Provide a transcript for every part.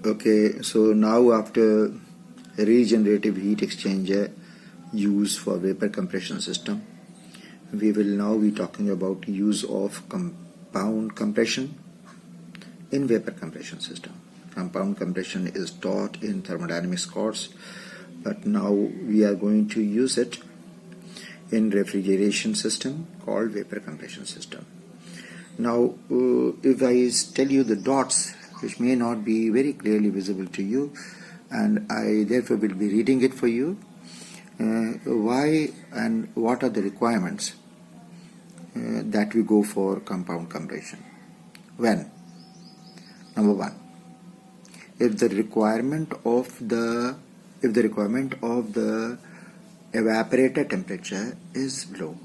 Okay, so now after regenerative heat exchanger use for vapor compression system, we will now be talking about use of compound compression in vapor compression system. Compound compression is taught in thermodynamics course, but now we are going to use it in refrigeration system called vapor compression system. Now, if I tell you the dots, which may not be very clearly visible to you, and I therefore will be reading it for you, why and what are the requirements that we go for compound compression. When? Number one, if the requirement of the evaporator temperature is low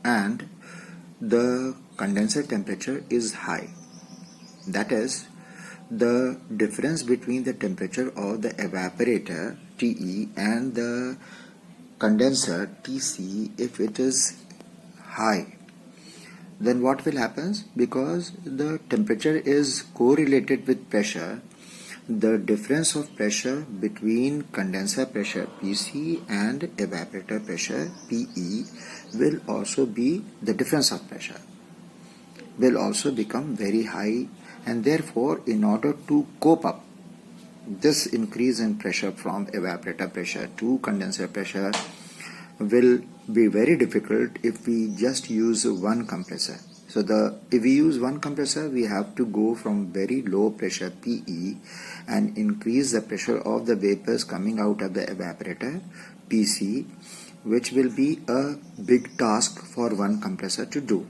and the condenser temperature is high, that is, the difference between the temperature of the evaporator TE and the condenser TC, if it is high, then what will happen? Because the temperature is correlated with pressure, the difference of pressure between condenser pressure PC and evaporator pressure PE will also be, the difference of pressure will also become very high, and therefore in order to cope up this increase in pressure from evaporator pressure to condenser pressure will be very difficult if we just use one compressor. So if we use one compressor, we have to go from very low pressure PE and increase the pressure of the vapors coming out of the evaporator PC, which will be a big task for one compressor to do.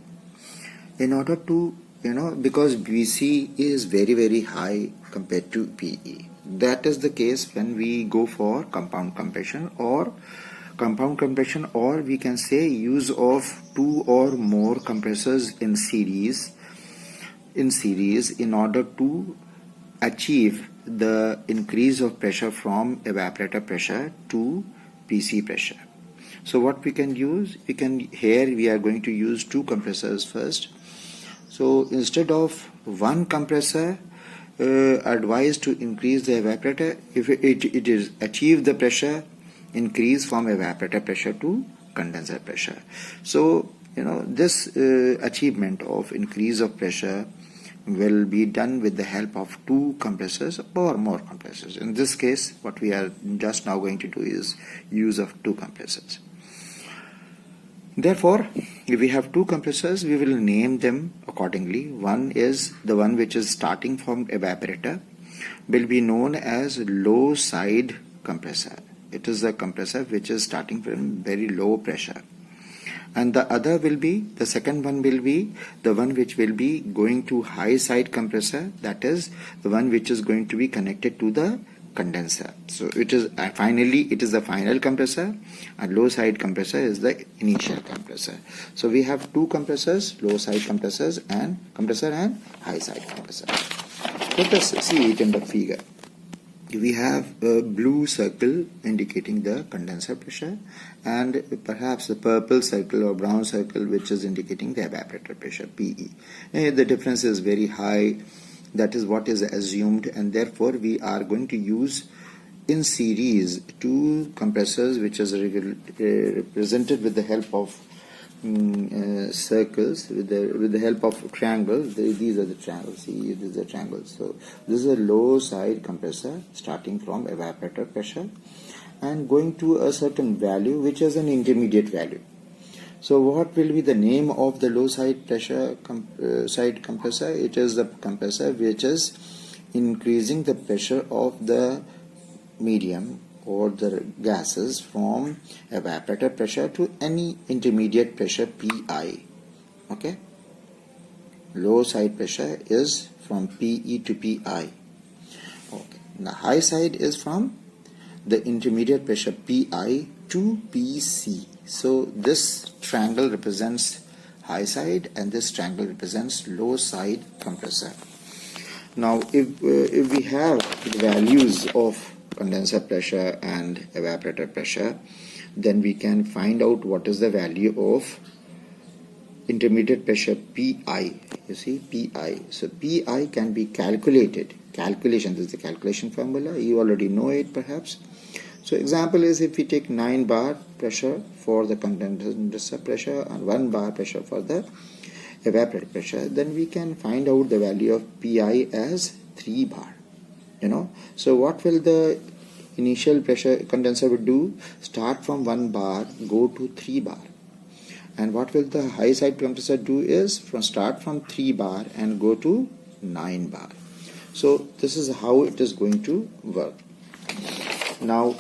In order to, because BC is very, very high compared to PE. That is the case when we go for compound compression, or we can say use of two or more compressors in series in order to achieve the increase of pressure from evaporator pressure to PC pressure. So what we can use, here we are going to use two compressors first. So instead of one compressor advised to increase the evaporator, if it is achieve the pressure increase from evaporator pressure to condenser pressure. So this achievement of increase of pressure will be done with the help of two compressors or more compressors. In this case, what we are just now going to do is use of two compressors. Therefore, if we have two compressors, we will name them accordingly. One is the one which is starting from evaporator, will be known as low side compressor. It is the compressor which is starting from very low pressure. And the other will be, the second one will be the one which will be going to high side compressor, that is the one which is going to be connected to the condenser. So it is the final compressor, and low side compressor is the initial compressor. So we have two compressors, low side compressors and high side compressor. Let us see it in the figure. We have a blue circle indicating the condenser pressure, and perhaps the purple circle or brown circle which is indicating the evaporator pressure PE. The difference is very high. That is what is assumed, and therefore we are going to use in series two compressors which is represented with the help of circles, with the help of triangles. These are the triangles. See, these are triangles. So this is a low side compressor starting from evaporator pressure and going to a certain value which is an intermediate value. So what will be the name of the low side pressure side compressor? It is the compressor which is increasing the pressure of the medium or the gases from evaporator pressure to any intermediate pressure PI. Okay, low side pressure is from PE to PI. Okay, the high side is from the intermediate pressure PI to PC. So this triangle represents high side and this triangle represents low side compressor. Now if we have the values of condenser pressure and evaporator pressure, then we can find out what is the value of intermediate pressure PI. You see, PI. So PI can be calculated calculation. This is the calculation formula. You already know it perhaps. So example is, if we take 9 bar pressure for the condenser pressure and 1 bar pressure for the evaporator pressure, then we can find out the value of Pi as 3 bar. So what will the initial pressure condenser would do? Start from 1 bar, go to 3 bar. And what will the high side compressor do is start from 3 bar and go to 9 bar. So this is how it is going to work. Now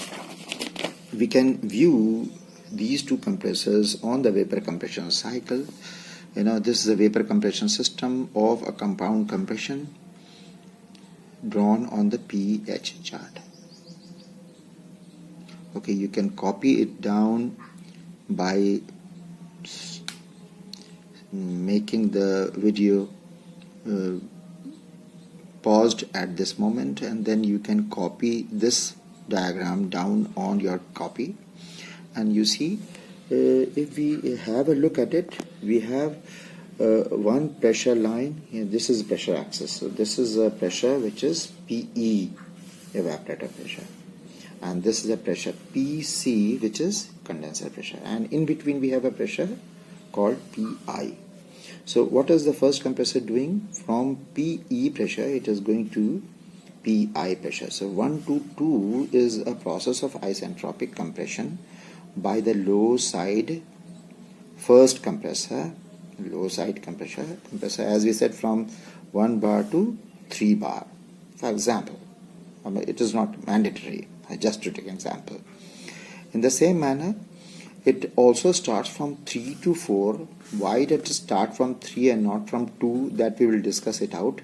we can view these two compressors on the vapor compression cycle. This is a vapor compression system of a compound compression drawn on the pH chart. Okay, you can copy it down by making the video paused at this moment, and then you can copy this diagram down on your copy, and you see if we have a look at it, we have one pressure line here. This is pressure axis, so this is a pressure which is PE, evaporator pressure, and this is a pressure PC, which is condenser pressure, and in between we have a pressure called PI. So what is the first compressor doing? From PE pressure it is going to PI pressure. So 1 to 2 is a process of isentropic compression by the low side first compressor, as we said, from 1 bar to 3 bar. For example, it is not mandatory, just to take an example. In the same manner, it also starts from 3 to 4. Why did it start from 3 and not from 2? That we will discuss it out.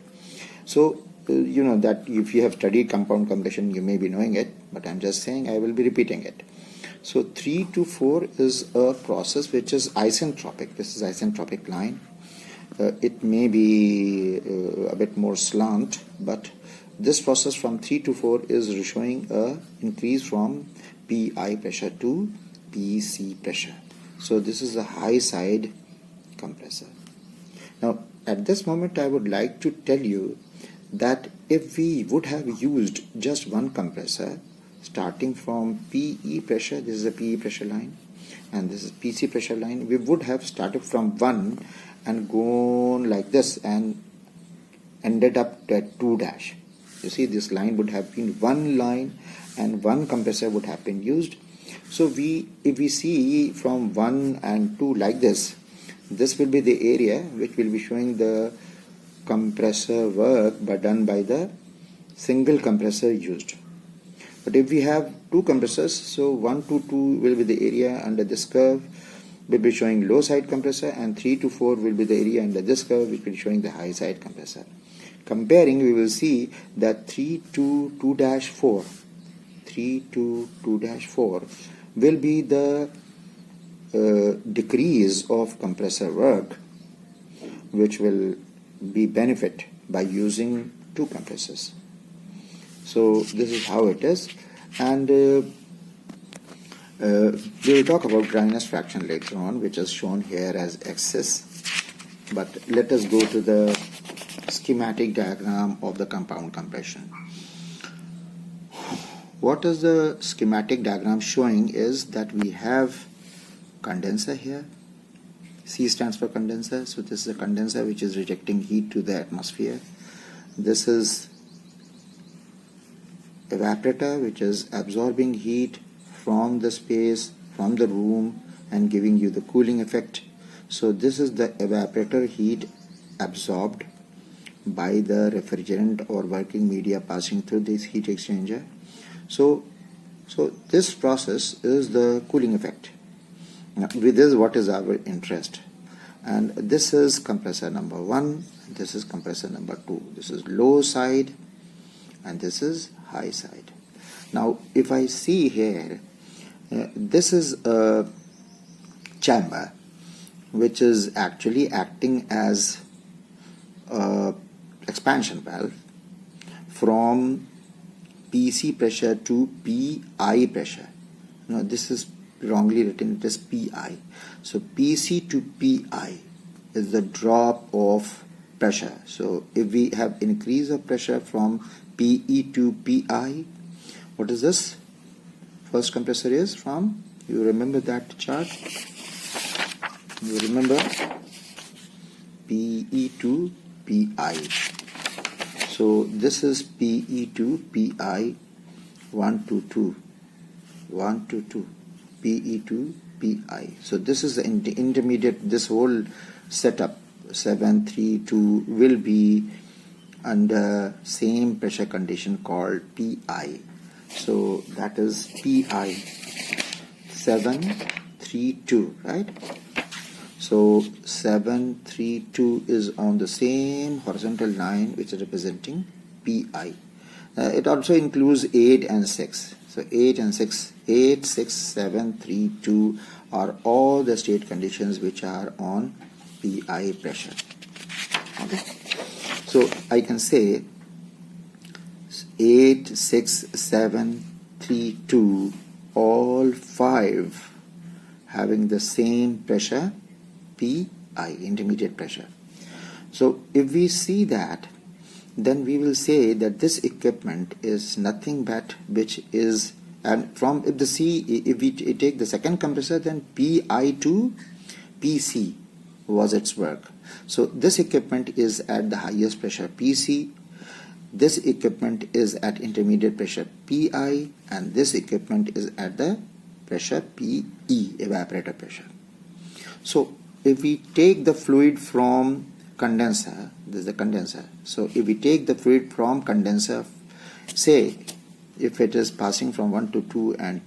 So you know that if you have studied compound compression, you may be knowing it, but I'm just saying, I will be repeating it. So 3 to 4 is a process which is isentropic. This is isentropic line. It may be a bit more slant, but this process from 3 to 4 is showing a increase from PI pressure to PC pressure. So this is a high side compressor. Now at this moment I would like to tell you that if we would have used just one compressor starting from PE pressure, this is a PE pressure line and this is PC pressure line, we would have started from 1 and gone like this and ended up at 2 dash. You see, this line would have been one line and one compressor would have been used. So if we see from 1 and 2 like this will be the area which will be showing the compressor work done by the single compressor used. But if we have two compressors, so 1 to 2 will be the area under this curve, will be showing low side compressor, and 3 to 4 will be the area under this curve which will be showing the high side compressor. Comparing, we will see that 3 to 2-4 will be the decrease of compressor work, which will be benefit by using two compressors. So this is how it is, and we will talk about dryness fraction later on, which is shown here as XS. But let us go to the schematic diagram of the compound compression. What is the schematic diagram showing is that we have condenser here. C stands for condenser, so this is a condenser which is rejecting heat to the atmosphere. This is evaporator which is absorbing heat from the space, from the room, and giving you the cooling effect. So this is the evaporator heat absorbed by the refrigerant or working media passing through this heat exchanger. So this process is the cooling effect. Now, with this, what is our interest? And this is compressor number 1, this is compressor number 2. This is low side and this is high side. Now if I see here, this is a chamber which is actually acting as a expansion valve from PC pressure to PI pressure. Now this is wrongly written, it is PI. So PC to PI is the drop of pressure. So if we have increase of pressure from PE to PI, what is this? First compressor is from, you remember that chart? You remember PE to PI. So this is PE to PI 1 to 2, 1 to 2, PE to PI. So this is the intermediate, this whole setup 7, 3, 2 will be under same pressure condition called PI. So that is PI 7, 3, 2, right? So 7, 3, 2 is on the same horizontal line which is representing PI. It also includes 8 and 6. So 8 and 6, 8, 6, 7, 3, 2 are all the state conditions which are on PI pressure. Okay. So I can say 8, 6, 7, 3, 2, all 5 having the same pressure, PI, intermediate pressure. So if we see that, then we will say that this equipment is nothing but which is, and from if we take the second compressor, then PI to PC was its work. So this equipment is at the highest pressure PC, this equipment is at intermediate pressure PI, and this equipment is at the pressure PE, evaporator pressure. So if we take the fluid from condenser, this is the condenser. So if we take the fluid from condenser, say if it is passing from 1 to 2 and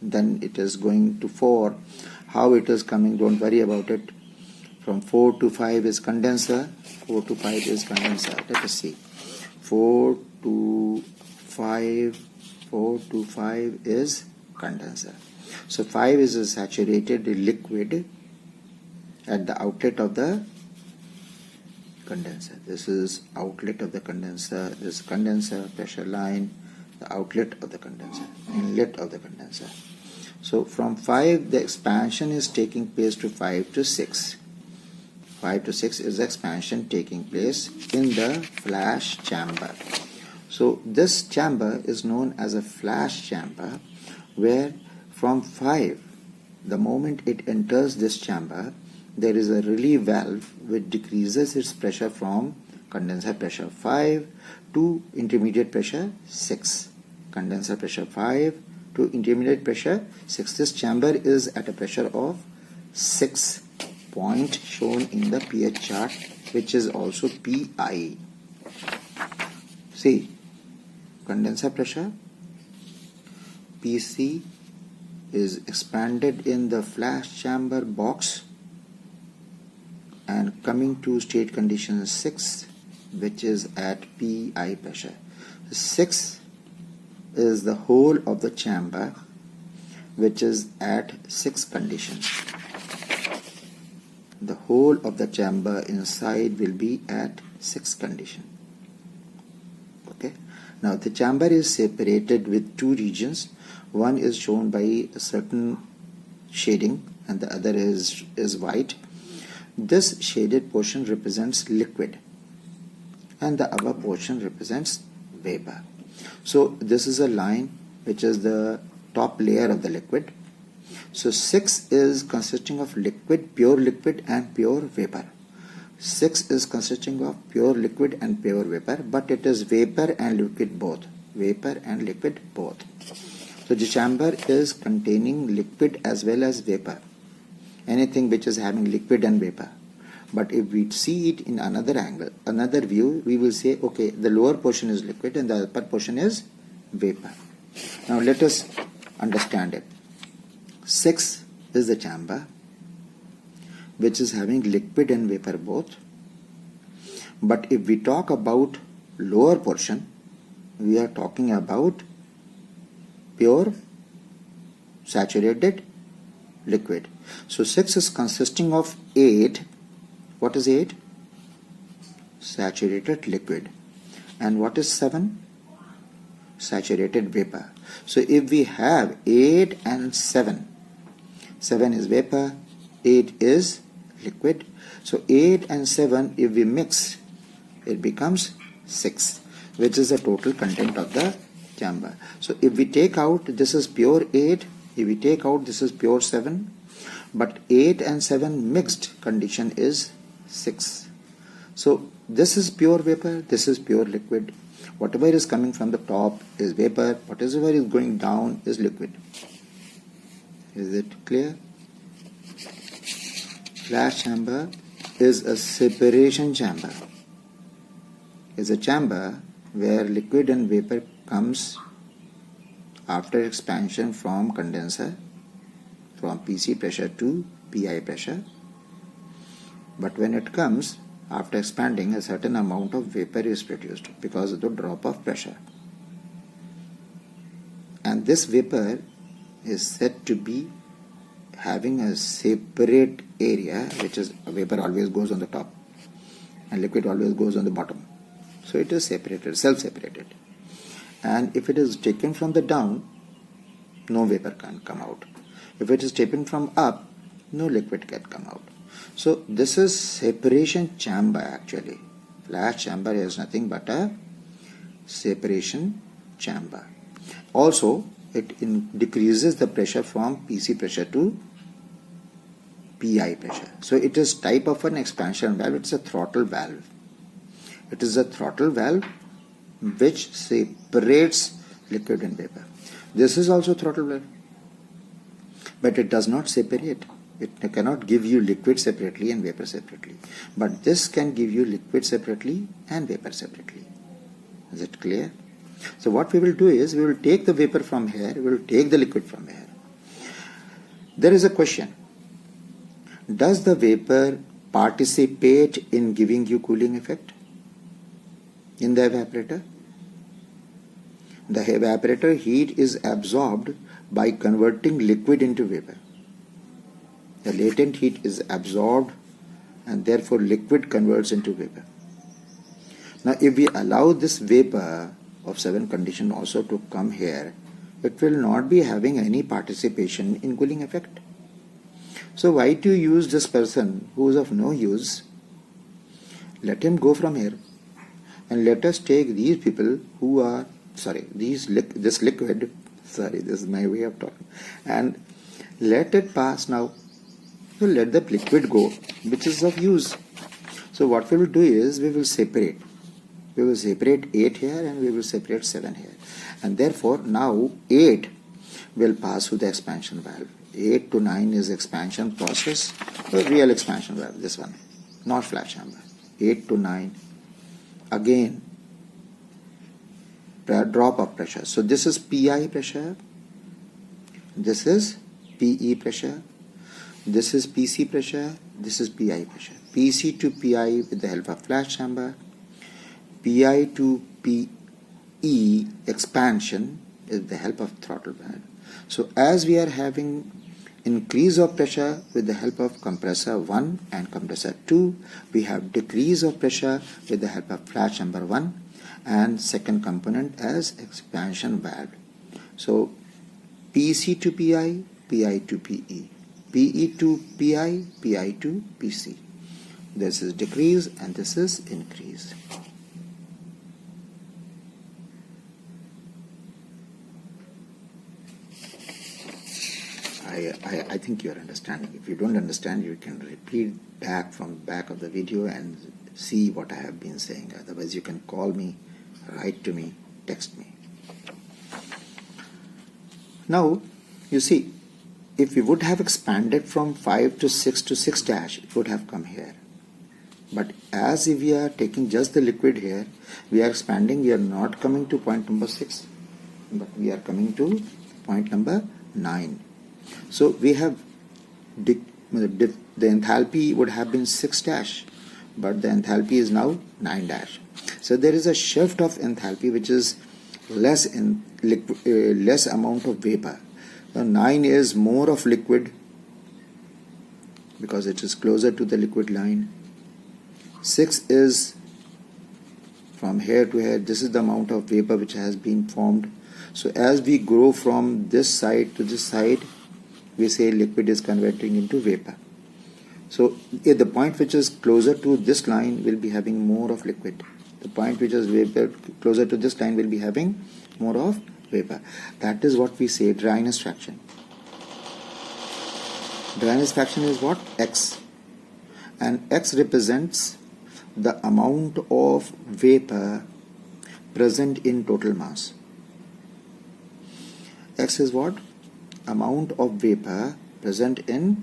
then it is going to 4, how it is coming, don't worry about it. From 4 to 5 is condenser, 4 to 5 is condenser. Let us see. 4 to 5, 4 to 5 is condenser. So 5 is a saturated liquid at the outlet of the condenser. This is outlet of the condenser, this condenser, pressure line, the outlet of the condenser, inlet of the condenser. So from 5 the expansion is taking place to 5 to 6. 5 to 6 is the expansion taking place in the flash chamber. So this chamber is known as a flash chamber, where from 5, the moment it enters this chamber, there is a relief valve which decreases its pressure from condenser pressure 5 to intermediate pressure 6. Condenser pressure 5 to intermediate pressure 6. This chamber is at a pressure of 6 point shown in the pH chart, which is also PI. See, condenser pressure PC is expanded in the flash chamber box and coming to state condition 6, which is at PI pressure. 6 is the whole of the chamber which is at 6 condition. The whole of the chamber inside will be at 6 condition. Okay. Now the chamber is separated with 2 regions. One is shown by a certain shading and the other is white. This shaded portion represents liquid and the other portion represents vapor. So this is a line which is the top layer of the liquid. So 6 is consisting of liquid, pure liquid and pure vapor. 6 is consisting of pure liquid and pure vapor, but it is vapor and liquid both. Vapor and liquid both. So the chamber is containing liquid as well as vapor. Anything which is having liquid and vapor. But if we see it in another angle, another view, we will say, okay, the lower portion is liquid and the upper portion is vapor. Now let us understand it. 6 is the chamber which is having liquid and vapor both. But if we talk about lower portion, we are talking about pure saturated liquid. So 6 is consisting of 8. What is 8? Saturated liquid. And what is 7? Saturated vapor. So if we have 8 and 7, 7 is vapor, 8 is liquid. So 8 and 7, if we mix, it becomes 6, which is the total content of the chamber. So if we take out, this is pure 8, if we take out, this is pure 7, but 8 and 7 mixed condition is 6. So this is pure vapor, this is pure liquid. Whatever is coming from the top is vapor, whatever is going down is liquid. Is it clear? Flash chamber is a separation chamber. Is a chamber where liquid and vapor comes after expansion from condenser from PC pressure to PI pressure. But when it comes after expanding, a certain amount of vapor is produced because of the drop of pressure. And this vapor is said to be having a separate area, which is vapor always goes on the top and liquid always goes on the bottom. So it is separated, self-separated. And if it is taken from the down, no vapor can come out. If it is taken from up, no liquid can come out. So this is separation chamber actually. Flash chamber is nothing but a separation chamber. Also, it decreases the pressure from PC pressure to PI pressure. So it is type of an expansion valve. It's a throttle valve. It is a throttle valve which separates liquid and vapor. This is also throttle valve, but it does not separate. It cannot give you liquid separately and vapor separately. But this can give you liquid separately and vapor separately. Is it clear? So what we will do is, we will take the vapor from here, we will take the liquid from here. There is a question. Does the vapor participate in giving you cooling effect in the evaporator? The evaporator heat is absorbed by converting liquid into vapor. The latent heat is absorbed and therefore liquid converts into vapor. Now if we allow this vapor of 7 condition also to come here, it will not be having any participation in cooling effect. So why to use this person who is of no use? Let him go from here and let us take these people who are, this liquid, this is my way of talking, and let it pass now. So let the liquid go, which is of use. So what we will do is, we will separate. We will separate 8 here and we will separate 7 here. And therefore now 8 will pass through the expansion valve. 8 to 9 is expansion process, the real expansion valve, this one, not flash chamber. 8 to 9, again, drop of pressure. So this is PI pressure, this is PE pressure, this is PC pressure, this is PI pressure. PC to PI with the help of flash chamber, PI to PE expansion with the help of throttle valve. So as we are having increase of pressure with the help of compressor 1 and compressor 2, we have decrease of pressure with the help of flash chamber 1 and second component as expansion valve. So PC to PI, PI to PE, PE to PI, PI to PC. This is decrease and this is increase. I think you are understanding. If you don't understand, you can repeat back from back of the video and see what I have been saying. Otherwise, you can call me, write to me, text me. Now, you see, if we would have expanded from 5 to 6 to 6 dash, it would have come here. But as if we are taking just the liquid here, we are expanding, we are not coming to point number 6, but we are coming to point number 9. So we have the enthalpy would have been 6 dash, but the enthalpy is now 9 dash. So there is a shift of enthalpy which is less in less amount of vapor. So 9 is more of liquid because it is closer to the liquid line. 6 is from here to here. This is the amount of vapor which has been formed. So as we grow from this side to this side, we say liquid is converting into vapor. So at the point which is closer to this line will be having more of liquid. The point which is vapor closer to this line will be having more of vapor. That is what we say dryness fraction. Dryness fraction is what? X. And X represents the amount of vapor present in total mass. X is what? Amount of vapor present in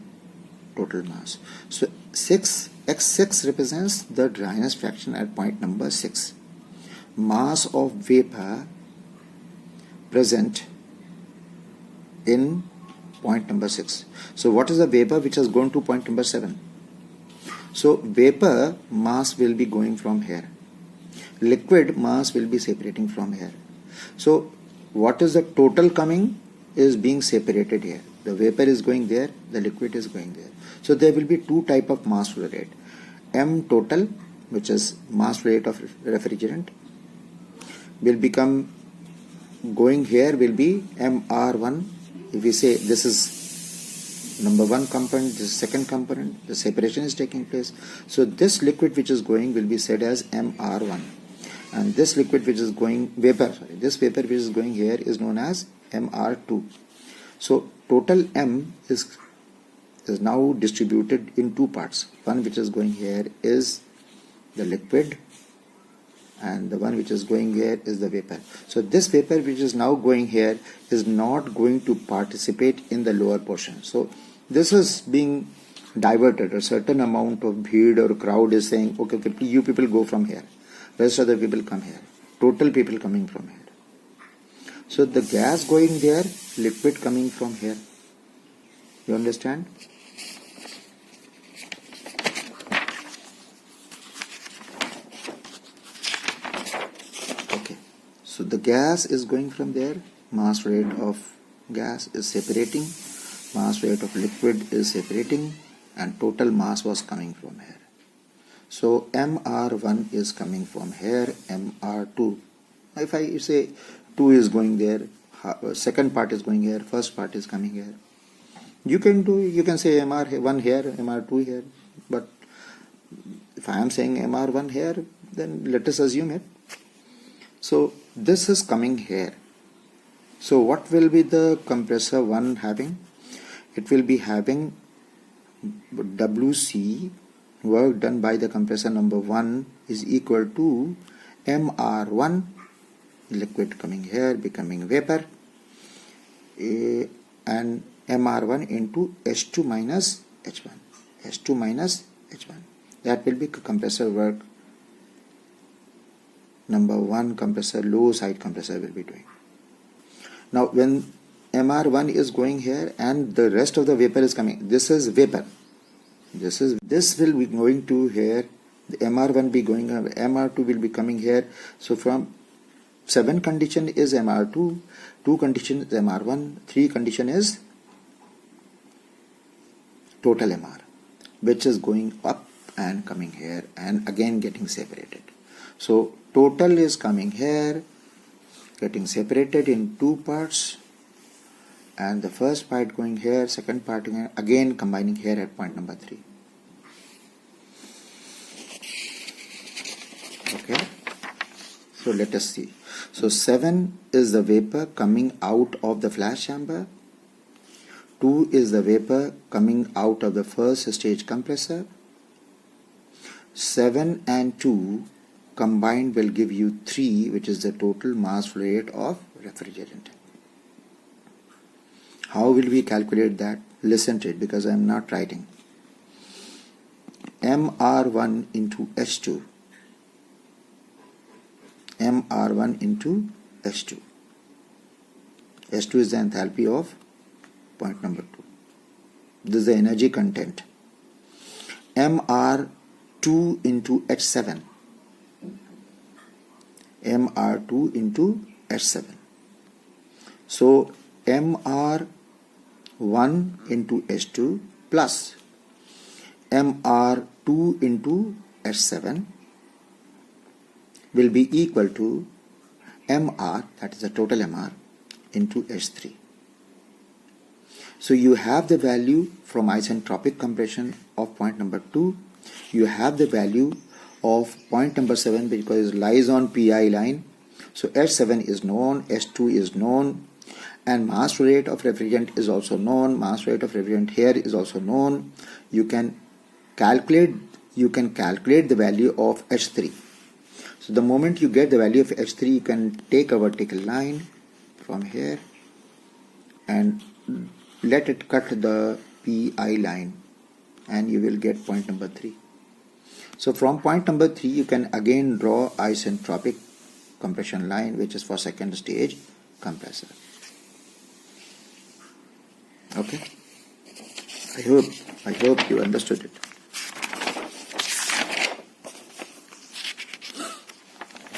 total mass. So X6 represents the dryness fraction at point number 6. Mass of vapor present in point number 6. So what is the vapor which has gone to point number 7? So vapor mass will be going from here. Liquid mass will be separating from here. So what is the total coming is being separated here. The vapor is going there, the liquid is going there. So there will be two type of mass flow rate. M total, which is mass flow rate of refrigerant, will become going here will be MR1. If we say this is number one component, this is second component, the separation is taking place. So this liquid which is going will be said as MR1. And this liquid which is going, this vapor which is going here is known as MR2. So total M is now distributed in two parts. One which is going here is the liquid, and the one which is going here is the vapor. So this vapor which is now going here is not going to participate in the lower portion. So this is being diverted. A certain amount of bhid or crowd is saying, okay, you people go from here. Rest of the people come here. Total people coming from here. So the gas going there, liquid coming from here. You understand? Okay. So the gas is going from there. Mass rate of gas is separating. Mass rate of liquid is separating. And total mass was coming from here. So MR1 is coming from here, MR2. If I say 2 is going there, second part is going here, first part is coming here. You can say MR1 here, MR2 here, but if I am saying MR1 here, then let us assume it. So this is coming here. So what will be the compressor 1 having? It will be having WC, work done by the compressor number 1, is equal to MR1, liquid coming here becoming vapor, and MR1 into H2 minus H1. H2 minus H1. That will be compressor work number 1, compressor, low side compressor will be doing. Now when MR1 is going here and the rest of the vapor is coming, this is vapor. This will be going to here, the MR1 be going, MR2 will be coming here. So from 7 condition is MR2, 2 condition is MR1, 3 condition is total MR, which is going up and coming here and again getting separated. So total is coming here, getting separated in two parts, and the first part going here, second part again combining here at point number 3. Okay, so let us see. So 7 is the vapor coming out of the flash chamber, 2 is the vapor coming out of the first stage compressor. 7 and 2 combined will give you 3, which is the total mass flow rate of refrigerant. How will we calculate that? Listen to it because I am not writing. MR1 into H2. MR1 into H2. H2 is the enthalpy of point number 2. This is the energy content. MR2 into H7. MR2 into H7. So MR1 into H2 plus MR2 into H7 will be equal to MR, that is the total MR, into H3. So you have the value from isentropic compression of point number 2. You have the value of point number 7 because it lies on PI line. So H7 is known, H2 is known, and mass rate of refrigerant is also known. Mass rate of refrigerant here is also known. You can calculate the value of H3. So the moment you get the value of H3, you can take a vertical line from here and let it cut the PI line, and you will get point number 3. So from point number 3, you can again draw isentropic compression line, which is for second stage compressor. Okay, I hope you understood it.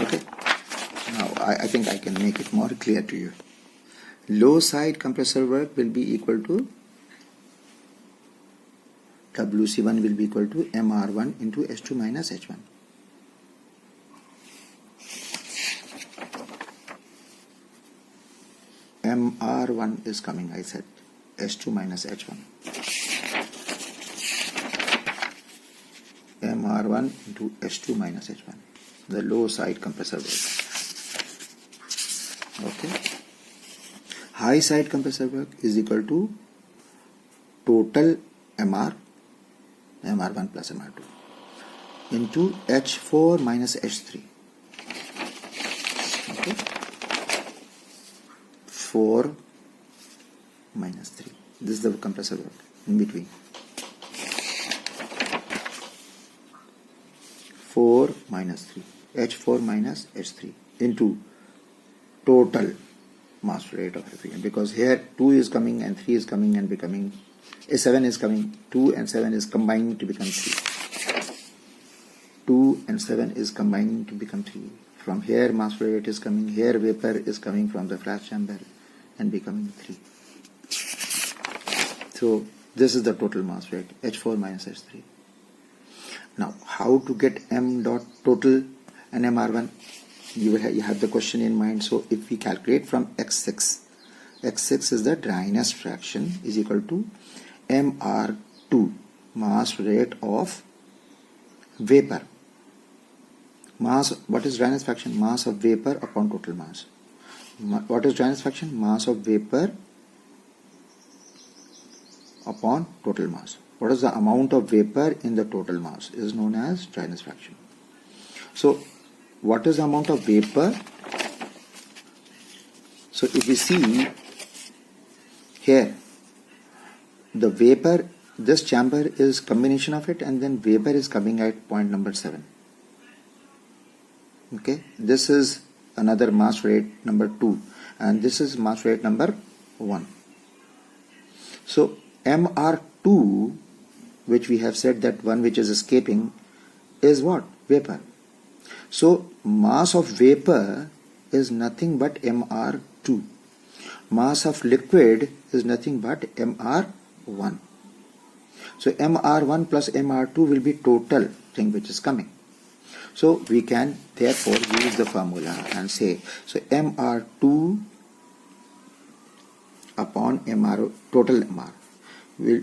Okay, now I think I can make it more clear to you. Low side compressor work will be equal to WC1 will be equal to MR1 into H2 minus H1. MR1 is coming, I said, H2 minus H1. MR1 into H2 minus H1, the low side compressor work. Okay. High side compressor work is equal to total MR1 plus MR2 into H4 minus H3. Okay. 4 minus 3. This is the compressor work in between. 4 minus 3. H4 minus H3 into total mass rate of refrigerant, because here 2 is coming and 3 is coming and becoming 7 is coming, 2 and 7 is combining to become 3. 2 and 7 is combining to become 3. From here mass rate is coming, here vapor is coming from the flash chamber and becoming 3. So this is the total mass rate, H4 minus H3. Now how to get M dot total and MR1? You have the question in mind. So if we calculate from X6 is the dryness fraction, is equal to MR2, mass rate of vapor. Mass, what is dryness fraction? Mass of vapor upon total mass. What is dryness fraction? Mass of vapor upon total mass. What is the amount of vapor in the total mass is known as dryness fraction. So what is the amount of vapor? So if we see here, the vapor, this chamber is combination of it, and then vapor is coming at point number 7. Okay, this is another mass rate number 2, and this is mass rate number 1. So MR2, which we have said that one which is escaping, is what? Vapor. So mass of vapor is nothing but MR2. Mass of liquid is nothing but MR1. So MR1 plus MR2 will be total thing which is coming. So we can therefore use the formula and say, so MR2 upon MR, total MR.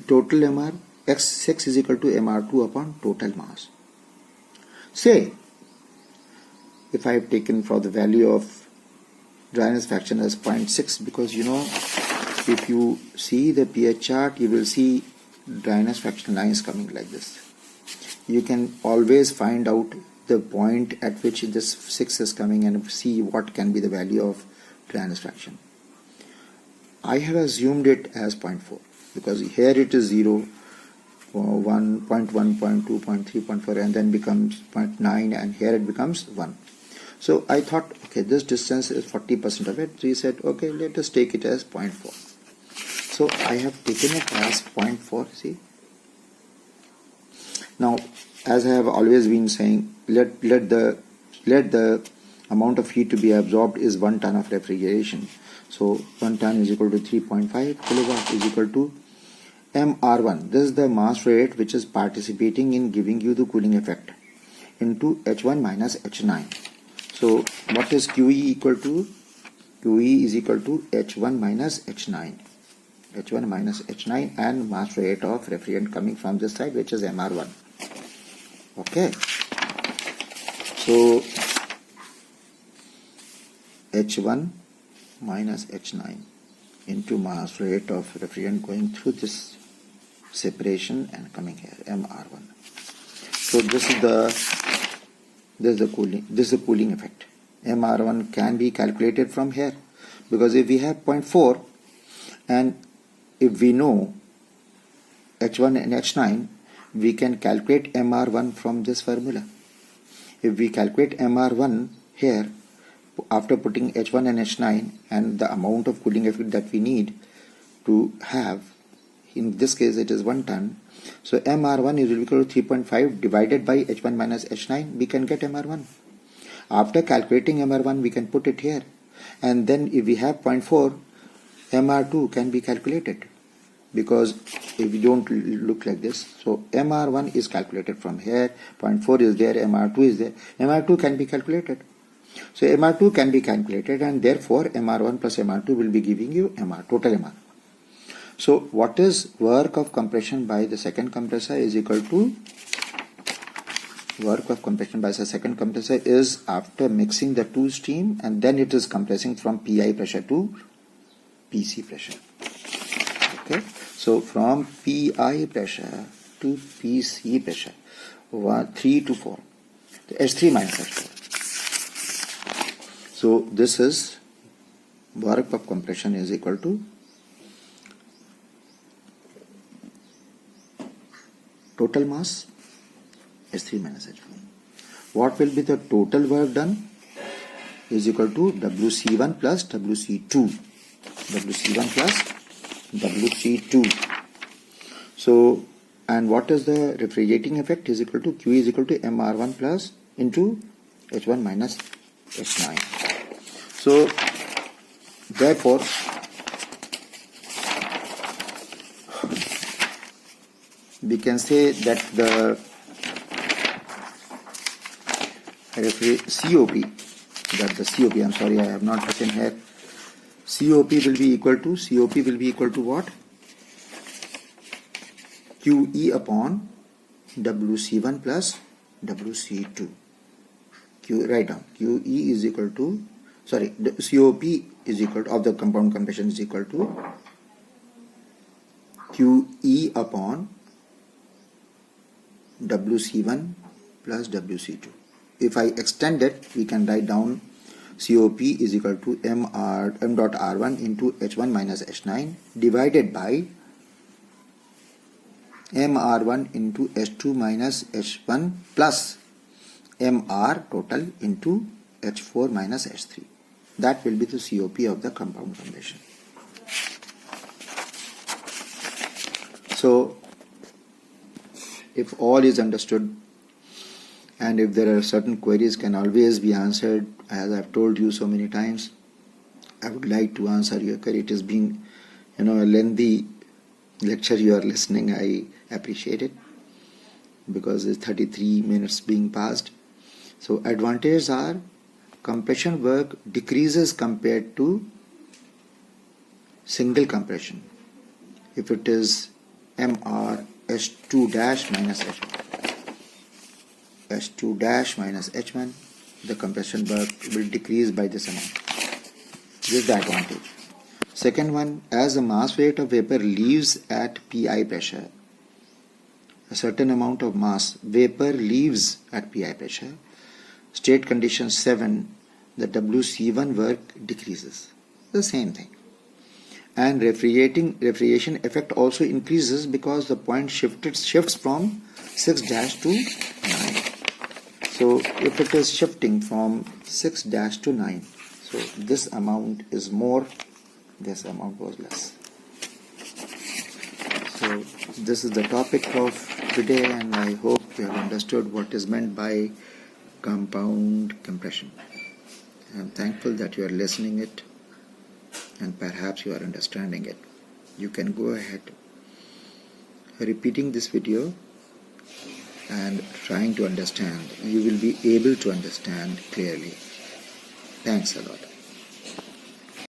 Total MR, X6 is equal to MR2 upon total mass. Say, if I have taken for the value of dryness fraction as 0.6, because you know, if you see the pH chart, you will see dryness fraction lines coming like this. You can always find out the point at which this 6 is coming and see what can be the value of dryness fraction. I have assumed it as 0.4 because here it is 0, 1, 0.1, 0.2, 0.3, 0.4, and then becomes 0.9, and here it becomes 1. So I thought, okay, this distance is 40% of it. So he said, okay, let us take it as 0.4. So I have taken it as 0.4, see. Now, as I have always been saying, let the amount of heat to be absorbed is 1 ton of refrigeration. So 1 ton is equal to 3.5 kilowatt is equal to MR1. This is the mass rate which is participating in giving you the cooling effect into H1 minus H9. So what is QE equal to? QE is equal to H1 minus H9. H1 minus H9 and mass rate of refrigerant coming from this side, which is MR1. Okay. So H1 minus H9 into mass rate of refrigerant going through this separation and coming here, MR1. So this is the cooling effect. MR1 can be calculated from here, because if we have 0.4 and if we know H1 and H9, we can calculate MR1 from this formula. If we calculate MR1 here, after putting H1 and H9 and the amount of cooling effect that we need to have, in this case it is 1 ton, so MR1 is equal to 3.5 divided by H1 minus H9, we can get MR1. After calculating MR1, we can put it here, and then if we have 0.4, MR2 can be calculated, because if we don't look like this, so MR1 is calculated from here, 0.4 is there, MR2 is there, MR2 can be calculated. So MR2 can be calculated, and therefore MR1 plus MR2 will be giving you total MR. So what is work of compression by the second compressor is equal to work of compression by the second compressor is after mixing the two stream, and then it is compressing from PI pressure to PC pressure. Okay, so from PI pressure to PC pressure, 3 to 4, H3 minus H4. So this is work of compression is equal to total mass H3 minus H4. What will be the total work done is equal to WC1 plus WC2. WC1 plus WC2. So, and what is the refrigerating effect is equal to Q is equal to MR1 plus into H1 minus H9. So, therefore, we can say that the COP, I'm sorry, I have not written here. COP will be equal to what? QE upon WC1 plus WC2. Write down. QE is equal to, the COP is equal to, of the compound compression is equal to QE upon WC1 plus WC2. If I extend it, we can write down COP is equal to M dot R1 into H1 minus H9 divided by MR1 into H2 minus H1 plus MR total into H4 minus H3. That will be the COP of the compound compression. So, if all is understood, and if there are certain queries can always be answered, as I've told you so many times, I would like to answer your query. It has been, a lengthy lecture you are listening. I appreciate it, because it's 33 minutes being passed. So advantages are compression work decreases compared to single compression. If it is MR H2 dash minus H1. H2 dash minus H1, the compression work will decrease by this amount. This is the advantage. Second one, as the mass rate of vapor leaves at PI pressure, a certain amount of mass vapor leaves at PI pressure, state condition 7, the WC1 work decreases. The same thing. And refrigeration effect also increases because the point shifts from 6 dash to 9. So if it is shifting from 6 dash to 9, so this amount is more, this amount was less. So this is the topic of today, and I hope you have understood what is meant by compound compression. I am thankful that you are listening it, and perhaps you are understanding it. You can go ahead repeating this video and trying to understand. You will be able to understand clearly. Thanks a lot.